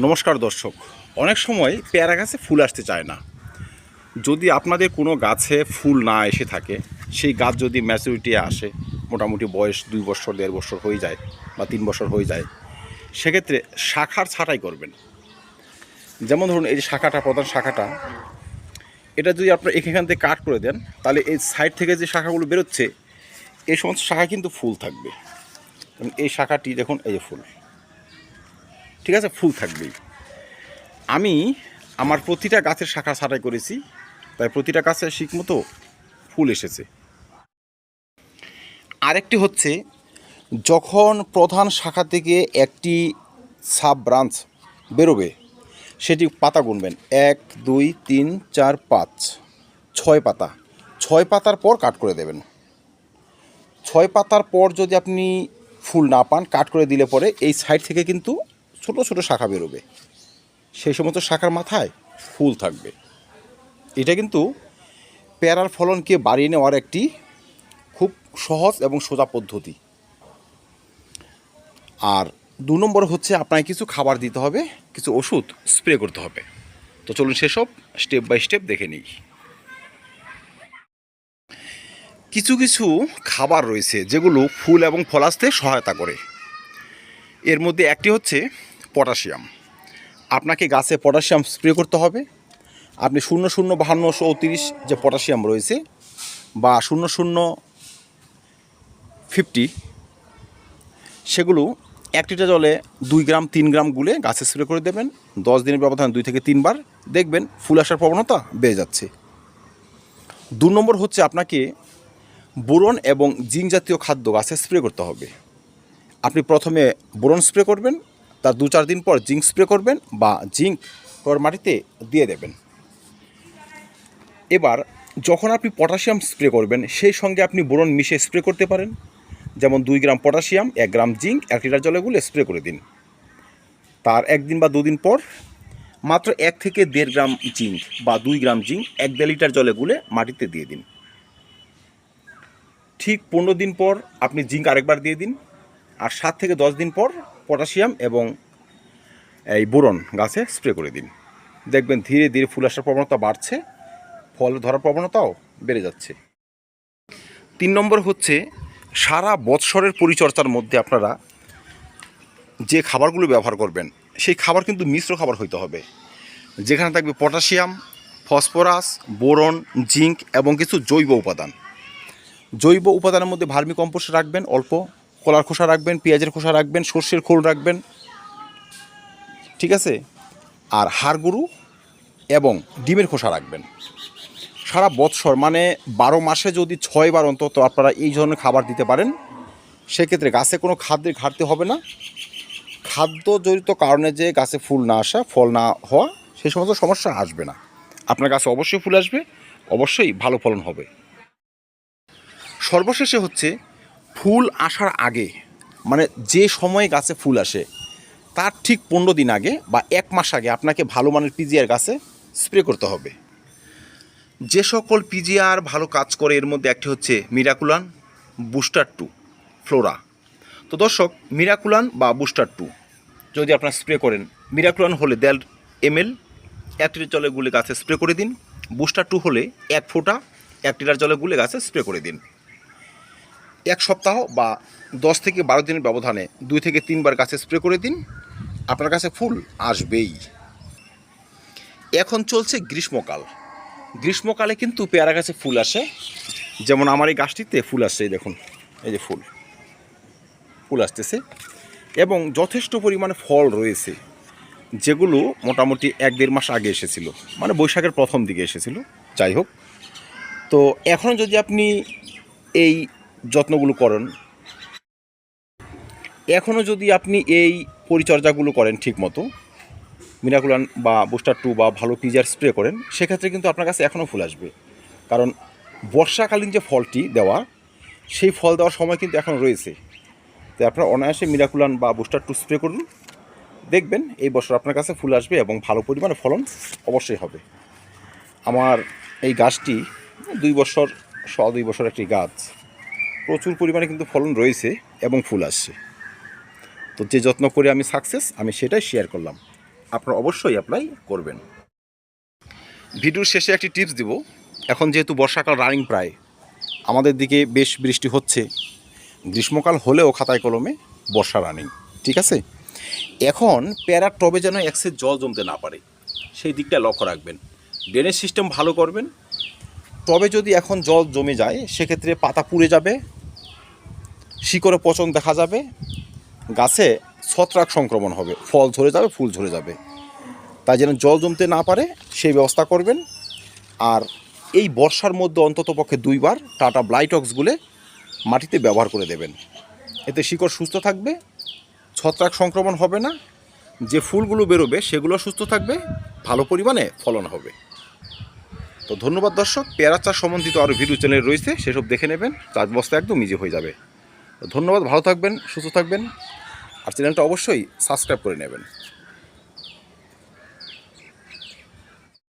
নমস্কার দর্শক। অনেক সময় পেয়ারা গাছে ফুল আসতে চায় না। যদি আপনাদের কোনো গাছে ফুল না এসে থাকে, সেই গাছ যদি ম্যাচুরিটি আসে, মোটামুটি বয়স 2 বছর 1.5 বছর হয়ে যায় বা 3 বছর হয়ে যায়, সেক্ষেত্রে শাখার ছাঁটাই করবেন। যেমন ধরুন এই যে শাখাটা, প্রধান শাখাটা, এটা যদি আপনার এখান থেকে কাট করে দেন, তাহলে এই সাইড থেকে যে শাখাগুলো বেরোচ্ছে, এই সমস্ত শাখা কিন্তু ফুল থাকবে। এবং এই শাখাটি দেখুন, এই যে ফুল, ঠিক আছে, ফুল থাকবেই। আমি আমার প্রতিটা গাছের শাখা ছাঁটাই করেছি, তাই প্রতিটা গাছে ঠিকমতো ফুল এসেছে। আরেকটি হচ্ছে, যখন প্রধান শাখা থেকে একটি সাব ব্রাঞ্চ বেরোবে, সেটি পাতা গুনবেন 1 2 3 4 5 6 পাতা। 6 পাতার পর কাট করে দেবেন। 6 পাতার পর যদি আপনি ফুল না পান, কাট করে দিলে পরে এই সাইড থেকে কিন্তু ছোট ছোট শাখা বেরোবে, সেই সমস্ত শাখার মাথায় ফুল থাকবে। এটা কিন্তু পেয়ারার ফলনকে বাড়িয়ে নেওয়ার একটি খুব সহজ এবং সোজা পদ্ধতি। আর 2 নম্বর হচ্ছে, আপনাকে কিছু খাবার দিতে হবে, কিছু ওষুধ স্প্রে করতে হবে। তো চলুন সেসব স্টেপ বাই স্টেপ দেখে নিই। কিছু কিছু খাবার রয়েছে যেগুলো ফুল এবং ফল আসতে সহায়তা করে। এর মধ্যে একটি হচ্ছে পটাশিয়াম। আপনাকে গাছে পটাশিয়াম স্প্রে করতে হবে। আপনি 005234 যে পটাশিয়াম রয়েছে, বা 0050, সেগুলো 1 লিটার জলে 2 গ্রাম 3 গ্রাম গুলে গাছে স্প্রে করে দেবেন। 10 দিনের ব্যবধানে 2 থেকে 3 বার দেখবেন ফুল আসার প্রবণতা বেড়ে যাচ্ছে। 2 নম্বর হচ্ছে, আপনাকে বোরন এবং জিঙ্ক জাতীয় খাদ্য গাছে স্প্রে করতে হবে। আপনি প্রথমে বোরন স্প্রে করবেন, তার 2-4 দিন পর জিঙ্ক স্প্রে করবেন, বা জিঙ্ক মাটিতে দিয়ে দেবেন। এবার যখন আপনি পটাশিয়াম স্প্রে করবেন, সেই সঙ্গে আপনি বোরন মিশিয়ে স্প্রে করতে পারেন। যেমন 2 গ্রাম পটাশিয়াম, 1 গ্রাম জিঙ্ক 1 লিটার জলে গুলে স্প্রে করে দিন। তার 1 দিন বা 2 দিন পর মাত্র 1 থেকে 1.5 গ্রাম জিঙ্ক বা 2 গ্রাম জিঙ্ক 1.5 লিটার জলে গুলে মাটিতে দিয়ে দিন। ঠিক 15 দিন পর আপনি জিঙ্ক আরেকবার দিয়ে দিন। আর 7 থেকে 10 দিন পর পটাশিয়াম এবং এই বোরন গাছে স্প্রে করে দিন। দেখবেন ধীরে ধীরে ফুল আসার প্রবণতা বাড়ছে, ফল ধরার প্রবণতাও বেড়ে যাচ্ছে। 3 নম্বর হচ্ছে, সারা বৎসরের পরিচর্যার মধ্যে আপনারা যে খাবারগুলো ব্যবহার করবেন, সেই খাবার কিন্তু মিশ্র খাবার হইতে হবে, যেখানে থাকবে পটাশিয়াম, ফসফরাস, বোরন, জিঙ্ক এবং কিছু জৈব উপাদান। জৈব উপাদানের মধ্যে ভার্মি কম্পোস্ট রাখবেন অল্প, কলার খোসা রাখবেন, পেঁয়াজের খোসা রাখবেন, সর্ষের খোল রাখবেন, ঠিক আছে, আর হাড় গরু এবং ডিমের খোসা রাখবেন। সারা বৎসর মানে 12 মাসে যদি 6 বার অন্তত আপনারা এই ধরনের খাবার দিতে পারেন, সেক্ষেত্রে গাছে কোনো খাদ্যের ঘাটতি হবে না। খাদ্য জড়িত কারণে যে গাছে ফুল না আসা, ফল না হওয়া, সেই সমস্ত সমস্যা আসবে না। আপনার গাছে অবশ্যই ফুল আসবে, অবশ্যই ভালো ফলন হবে। সর্বশেষে হচ্ছে, ফুল আসার আগে, মানে যে সময়ে গাছে ফুল আসে তার ঠিক 15 দিন আগে বা 1 মাস আগে আপনাকে ভালো মানের পিজিআর গাছে স্প্রে করতে হবে। যে সকল পিজিআর ভালো কাজ করে, এর মধ্যে একটি হচ্ছে মিরাকুলান, বুস্টার 2, ফ্লোরা। তো দর্শক, মিরাকুলান বা বুস্টার 2 যদি আপনারা স্প্রে করেন, মিরাকুলান হলে 1.5 ml 1 লিটার জলে গুলে গাছে স্প্রে করে দিন। বুস্টার 2 হলে 1 ফোঁটা 1 লিটার জলে গুলে গাছে স্প্রে করে দিন। 1 সপ্তাহ বা 10 থেকে 12 দিনের ব্যবধানে 2 থেকে 3 বার গাছে স্প্রে করে দিন। আপনার কাছে ফুল আসবেই। এখন চলছে গ্রীষ্মকাল। গ্রীষ্মকালে কিন্তু পেয়ারা গাছে ফুল আসে। যেমন আমার এই গাছটিতে ফুল আসছে, এই দেখুন, এই যে ফুল আসতেছে এবং যথেষ্ট পরিমাণে ফল রয়েছে, যেগুলো মোটামুটি 1-1.5 মাস আগে এসেছিল, মানে বৈশাখের প্রথম দিকে এসেছিল। যাই হোক, তো এখন যদি আপনি এই যত্নগুলো করেন, এখনও যদি আপনি এই পরিচর্যাগুলো করেন ঠিক মতো, মিরাকুলান বা বুস্টার 2 বা ভালো পিজিআর স্প্রে করেন, সেক্ষেত্রে কিন্তু আপনার কাছে এখনও ফুল আসবে। কারণ বর্ষাকালীন যে ফলটি দেওয়া, সেই ফল দেওয়ার সময় কিন্তু এখন রয়েছে। তো আপনারা অনায়াসে মিরাকুলান বা বুস্টার 2 স্প্রে করুন, দেখবেন এই বছর আপনার কাছে ফুল আসবে এবং ভালো পরিমাণে ফলন অবশ্যই হবে। আমার এই গাছটি 2 বছর, 2.5 বছর একটি গাছ, প্রচুর পরিমাণে কিন্তু ফলন রয়েছে এবং ফুল আসছে। তো যে যত্ন করে আমি সাকসেস, আমি সেটাই শেয়ার করলাম। আপনারা অবশ্যই অ্যাপ্লাই করবেন। ভিডিওর শেষে একটি টিপস দিব। এখন যেহেতু বর্ষাকাল রানিং প্রায়, আমাদের দিকে বেশ বৃষ্টি হচ্ছে, গ্রীষ্মকাল হলেও খাতায় কলমে বর্ষা রানিং, ঠিক আছে? এখন প্যারার টবে যেন এক্সেস জল জমতে না পারে, সেই দিকটা লক্ষ্য রাখবেন। ড্রেনেজ সিস্টেম ভালো করবেন। টবে যদি এখন জল জমে যায়, সেক্ষেত্রে পাতা পুড়ে যাবে, শিকড়ে পচন দেখা যাবে, গাছে ছত্রাক সংক্রমণ হবে, ফল ঝরে যাবে, ফুল ঝরে যাবে। তাই যেন জল জমতে না পারে সেই ব্যবস্থা করবেন। আর এই বর্ষার মধ্যে অন্তত পক্ষে 2 বার টাটা ব্লাইটক্স গুলে মাটিতে ব্যবহার করে দেবেন। এতে শিকড় সুস্থ থাকবে, ছত্রাক সংক্রমণ হবে না, যে ফুলগুলো বেরোবে সেগুলো সুস্থ থাকবে, ভালো পরিমাণে ফলন হবে। তো ধন্যবাদ দর্শক। পেয়ারা চাষ সম্বন্ধিত আরও ভিডিও চ্যানেল রয়েছে, সেসব দেখে নেবেন, চাষবাসটা একদম ইজি হয়ে যাবে। তো ধন্যবাদ, ভালো থাকবেন, সুস্থ থাকবেন, আর চ্যানেলটা অবশ্যই সাবস্ক্রাইব করে নেবেন।